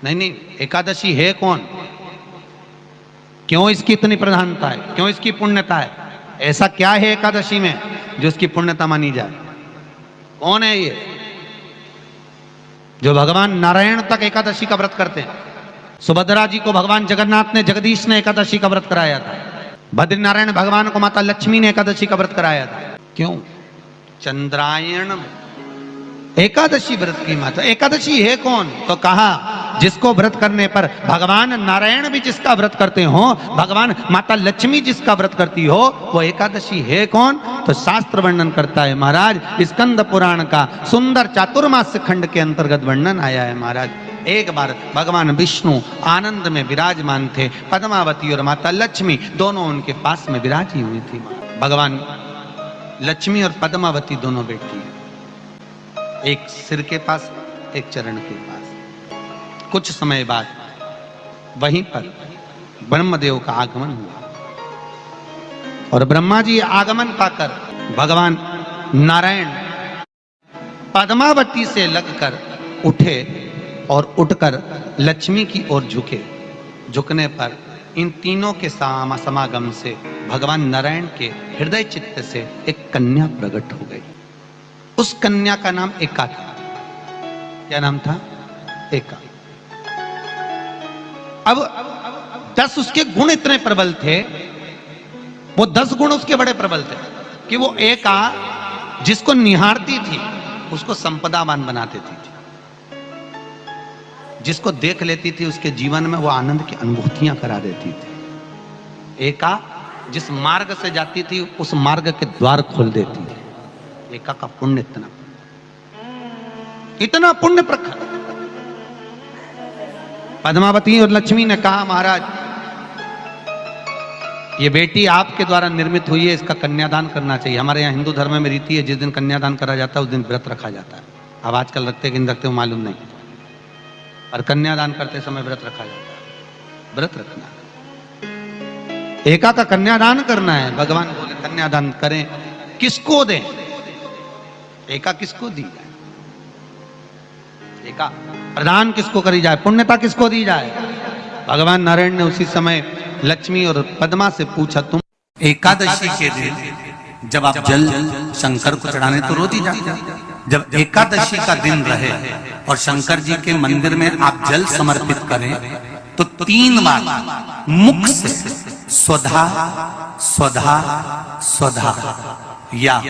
नहीं नहीं, एकादशी है कौन, क्यों इसकी इतनी प्रधानता है, क्यों इसकी पुण्यता है, ऐसा क्या है एकादशी में जो इसकी पुण्यता मानी जाए? कौन है ये जो भगवान नारायण तक एकादशी का व्रत करते हैं? सुभद्रा जी को भगवान जगन्नाथ ने, जगदीश ने एकादशी का व्रत कराया था। बद्रीनारायण भगवान को माता लक्ष्मी ने एकादशी का व्रत कराया था। क्यों? चंद्रायण एकादशी व्रत की माता। एकादशी है कौन? तो कहा जिसको व्रत करने पर भगवान नारायण भी जिसका व्रत करते हो, भगवान माता लक्ष्मी जिसका व्रत करती हो, वो एकादशी है कौन? तो शास्त्र वर्णन करता है महाराज, स्कंद पुराण का सुंदर चातुर्मास्य खंड के अंतर्गत वर्णन आया है महाराज। एक बार भगवान विष्णु आनंद में विराजमान थे, पद्मावती और माता लक्ष्मी दोनों उनके पास में विराजी हुई थी। भगवान लक्ष्मी और पद्मावती दोनों बैठी, एक सिर के पास, एक चरण के पास। कुछ समय बाद वहीं पर ब्रह्मदेव का आगमन हुआ और ब्रह्मा जी आगमन पाकर भगवान नारायण पद्मावती से लगकर उठे और उठकर लक्ष्मी की ओर झुके। झुकने पर इन तीनों के समागम से भगवान नारायण के हृदय चित्त से एक कन्या प्रकट हो गई। उस कन्या का नाम एका था। क्या नाम था? एका। अब 10 उसके गुण इतने प्रबल थे, वो 10 गुण उसके बड़े प्रबल थे कि वो एका जिसको निहारती थी उसको संपदावान बना देती थी। जिसको देख लेती थी उसके जीवन में वो आनंद की अनुभूतियां करा देती थी। एका जिस मार्ग से जाती थी उस मार्ग के द्वार खोल देती थी। एका का पुण्य इतना पुण्य प्रखर। पद्मावती और लक्ष्मी ने कहा महाराज ये बेटी आपके द्वारा निर्मित हुई है, इसका कन्यादान करना चाहिए। हमारे यहाँ हिंदू धर्म में रीति है, जिस दिन कन्यादान करा जाता है उस दिन व्रत रखा जाता है। अब आजकल रखते कि नहीं रखते हो मालूम नहीं, और कन्यादान करते समय व्रत रखा जाता है। व्रत रखना, एका का कन्यादान करना है। भगवान बोले कन्यादान करें, किसको दें? एका किसको दी जाए? एका प्रदान किसको करी जाए? पुण्यता किसको दी जाए? भगवान नारायण ने उसी समय लक्ष्मी और पद्मा से पूछा, तुम एकादशी के दिन जब आप जल शंकर को चढ़ाने तो रोज ही जाते, जब एकादशी का दिन रहे और शंकर जी के मंदिर में आप जल समर्पित करें तो 3 बार मुख से स्वधा स्वधा स्वधा या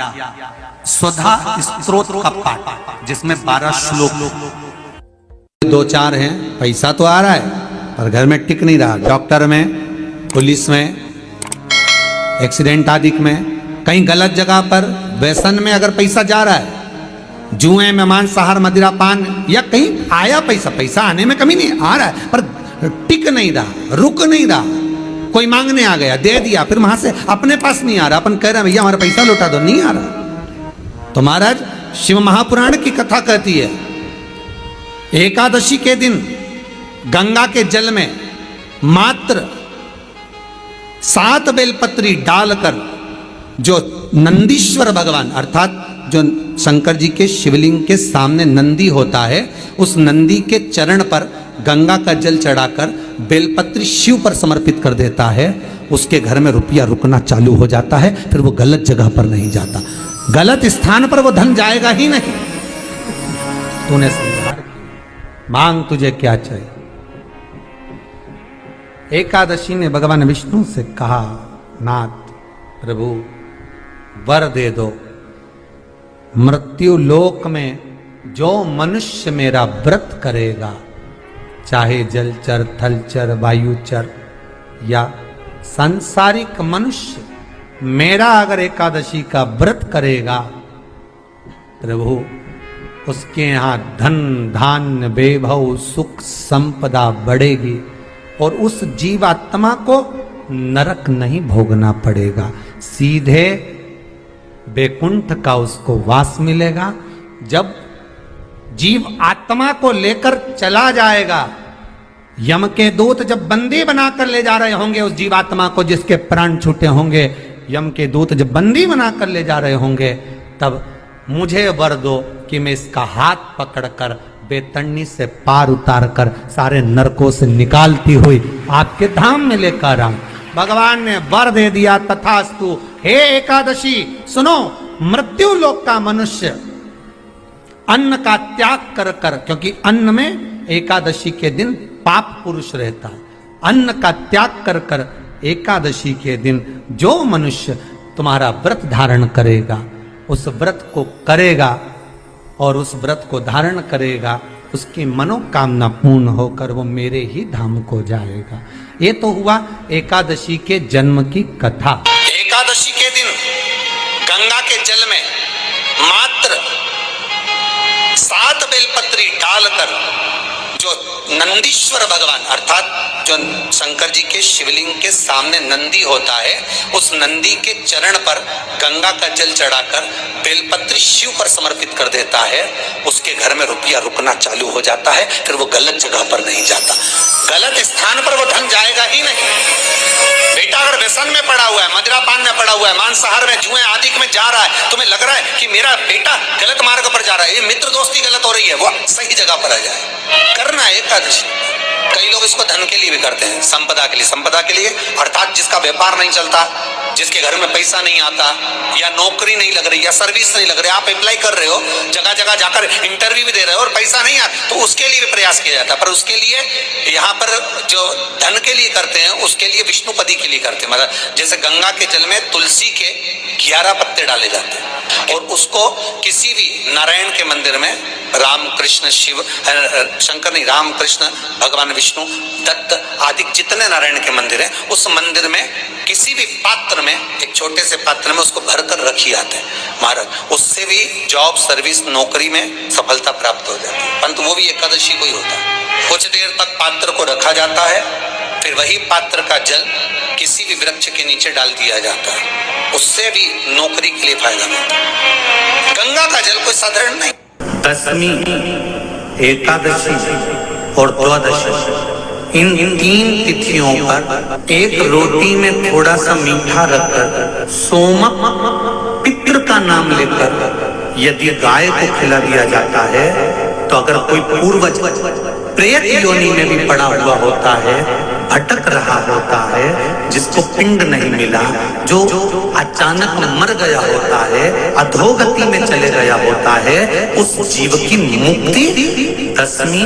स्वधा स्तोत्र का पाठ, जिसमें 12 श्लोक 2-4 हैं। पैसा तो आ रहा है पर घर में टिक नहीं रहा। डॉक्टर में, पुलिस में, एक्सीडेंट आदि में, कहीं गलत जगह पर, व्यसन में अगर पैसा जा रहा है, जुए में, मांसाहार, मदिरा पान, या कहीं आया पैसा आने में कमी नहीं, आ रहा है पर टिक नहीं रहा, रुक नहीं रहा। कोई मांगने आ गया, दे दिया, फिर वहां से अपने पास नहीं आ रहा, अपन कह रहे हैं भैया हमारा पैसा लौटा दो, नहीं आ रहा। तो महाराज शिव महापुराण की कथा कहती है एकादशी के दिन गंगा के जल में मात्र 7 बेलपत्री डालकर जो नंदीश्वर भगवान अर्थात जो शंकर जी के शिवलिंग के सामने नंदी होता है, उस नंदी के चरण पर गंगा का जल चढ़ाकर बेलपत्री शिव पर समर्पित कर देता है, उसके घर में रुपया रुकना चालू हो जाता है। फिर वो गलत जगह पर नहीं जाता, गलत स्थान पर वो धन जाएगा ही नहीं। तूने समझा, मांग तुझे क्या चाहिए। एकादशी ने भगवान विष्णु से कहा, नाथ प्रभु वर दे दो, मृत्यु लोक में जो मनुष्य मेरा व्रत करेगा, चाहे जलचर, थलचर, वायुचर या सांसारिक मनुष्य, मेरा अगर एकादशी का व्रत करेगा प्रभु, उसके यहाँ धन धान्य वैभव सुख संपदा बढ़ेगी और उस जीवात्मा को नरक नहीं भोगना पड़ेगा, सीधे वैकुंठ का उसको वास मिलेगा। जब जीव आत्मा को लेकर चला जाएगा, यम के दूत जब बंदी बनाकर ले जा रहे होंगे उस जीवात्मा को जिसके प्राण छूटे होंगे, यम के दूत जब बंदी बनाकर ले जा रहे होंगे, तब मुझे वर दो कि मैं इसका हाथ पकड़कर बेतरनी से पार उतार कर सारे नरकों से निकालती हुई आपके धाम में लेकर आऊं। भगवान ने वर दे दिया, तथास्तु। हे एकादशी सुनो, मृत्यु लोक का मनुष्य अन्न का त्याग कर कर, क्योंकि अन्न में एकादशी के दिन पाप पुरुष रहता है, अन्न का त्याग कर कर एकादशी के दिन जो मनुष्य तुम्हारा व्रत धारण करेगा, उस व्रत को करेगा और उस व्रत को धारण करेगा, उसकी मनोकामना पूर्ण होकर वो मेरे ही धाम को जाएगा। ये तो हुआ एकादशी के जन्म की कथा। एकादशी के दिन गंगा के जल में मात्र 7 बेलपत्री डालकर जो नंदीश्वर भगवान अर्थात जो शंकर जी के शिवलिंग के सामने नंदी होता है, उस नंदी के चरण पर गंगा का जल चढ़ाकर बेलपत्री शिव पर समर्पित कर देता है, उसके घर में रुपया रुकना चालू हो जाता है। फिर वो गलत जगह पर नहीं जाता, गलत स्थान पर वो धन जाएगा ही नहीं। बेटा अगर व्यसन में पड़ा हुआ है, मदिरापान में पड़ा हुआ है, मांसाहार में, जुए आदि में जा रहा है, तुम्हें लग रहा है कि मेरा बेटा गलत मार्ग पर जा रहा है, ये मित्र दोस्ती गलत हो रही है, वो सही जगह पर आ जाए। करना है एकादशी। कई लोग इसको धन के लिए भी करते हैं, संपदा के लिए। संपदा के लिए अर्थात जिसका व्यापार नहीं चलता, जिसके घर में पैसा नहीं आता, या नौकरी नहीं लग रही, या सर्विस नहीं लग रही, आप अप्लाई कर रहे हो, जगह जगह जाकर इंटरव्यू भी दे रहे हो और पैसा नहीं आता, तो उसके लिए भी प्रयास किया जाता है। पर उसके लिए यहाँ पर जो धन के लिए करते हैं, उसके लिए विष्णुपदी के लिए करते हैं। मतलब जैसे गंगा के जल में तुलसी के 11 पत्ते डाले जाते हैं और उसको किसी भी नारायण के मंदिर में, राम कृष्ण शिव शंकर नहीं, राम कृष्ण भगवान विष्णु दत्त आदि जितने नारायण के मंदिर हैं, उस मंदिर में किसी भी पात्र में, एक छोटे से पात्र में उसको भरकर रखी आते हैं महाराज। उससे भी जॉब सर्विस नौकरी में सफलता प्राप्त हो जाती है। परंतु वो भी एकादशी को ही होता है। कुछ देर तक पात्र को रखा जाता है, फिर वही पात्र का जल किसी भी वृक्ष के नीचे डाल दिया जाता है, उससे भी नौकरी के लिए फायदा मिलता है। गंगा का जल कोई साधारण नहीं। दशमी, एकादशी और द्वादशी, इन 3 तिथियों पर एक रोटी में थोड़ा सा मीठा रखकर सोमक पितृ का नाम लेकर यदि गाय को खिला दिया जाता है, तो अगर कोई पूर्वज प्रेत योनि में भी पड़ा हुआ होता है, भटक रहा होता है, जिसको पिंड नहीं मिला, जो अचानक मर गया होता है, अधोगति में चले गया होता है, उस जीव की मुक्ति दशमी,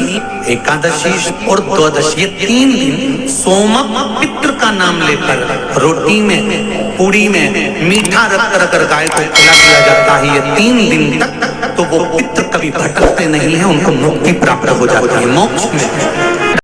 एकादशी और द्वादशी, ये 3 दिन सोमक पितृ का नाम लेकर रोटी में, पूड़ी में मीठा रखकर अगर गाय को खिला दिया जाता है, ये 3 दिन तक, तो वो पितृ कभी भटकते नहीं है, उनको मुक्ति प्राप्त हो जाती है, मोक्ष में।